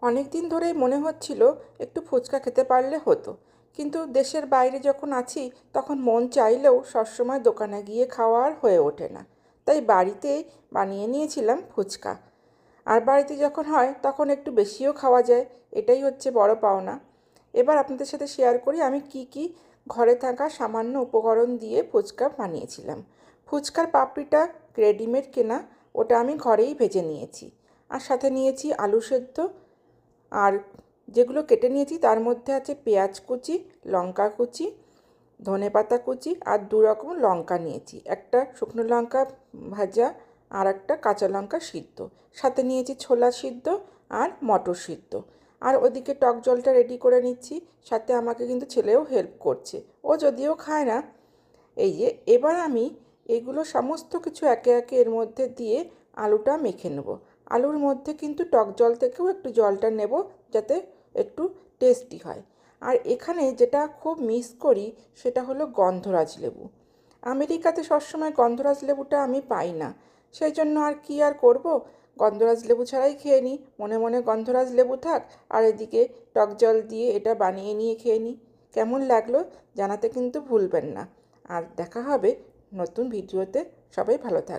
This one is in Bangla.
অনেক দিন ধরেই মনে হচ্ছিল একটু ফুচকা খেতে পারলে হতো, কিন্তু দেশের বাইরে যখন আছি তখন মন চাইলেও সবসময় দোকানে গিয়ে খাওয়া আর হয়ে ওঠে না। তাই বাড়িতেই বানিয়ে নিয়েছিলাম ফুচকা। আর বাড়িতে যখন হয় তখন একটু বেশিও খাওয়া যায়, এটাই হচ্ছে বড় পাওনা। এবার আপনাদের সাথে শেয়ার করি আমি কি কি ঘরে থাকা সামান্য উপকরণ দিয়ে ফুচকা বানিয়েছিলাম। ফুচকার পাপড়িটা রেডিমেড কেনা, ওটা আমি ঘরেই ভেজে নিয়েছি। আর সাথে নিয়েছি আলু সেদ্ধ, আর যেগুলো কেটে নিয়েছি তার মধ্যে আছে পেঁয়াজ কুচি, লঙ্কা কুচি, ধনেপাতা কুচি আর দু রকম লঙ্কা নিয়েছি, একটা শুকনো লঙ্কা ভাজা আর একটা কাঁচা লঙ্কা সিদ্ধ। সাথে নিয়েছি ছোলা সিদ্ধ আর মটর সিদ্ধ। আর ওদিকে টক জলটা রেডি করে নিচ্ছি, সাথে আমাকে কিন্তু ছেলেও হেল্প করছে, ও যদিও খায় না। এই যে এবার আমি এগুলো সমস্ত কিছু একে একে এর মধ্যে দিয়ে আলুটা মেখে নেব। আলুর মধ্যে কিন্তু টক জল থেকেও একটু জলটা নেব, যাতে একটু টেস্টি হয়। আর এখানে যেটা খুব মিস করি সেটা হলো গন্ধরাজ লেবু। আমেরিকাতে সবসময় গন্ধরাজ লেবুটা আমি পাই না, সেই জন্য আর কি আর করব, গন্ধরাজ লেবু ছাড়াই খেয়ে নিই। মনে মনে গন্ধরাজ লেবু থাক, আর এদিকে টক জল দিয়ে এটা বানিয়ে নিয়ে খেয়ে নিই। কেমন লাগলো জানাতে কিন্তু ভুলবেন না। আর দেখা হবে নতুন ভিডিওতে। সবাই ভালো থাকবেন।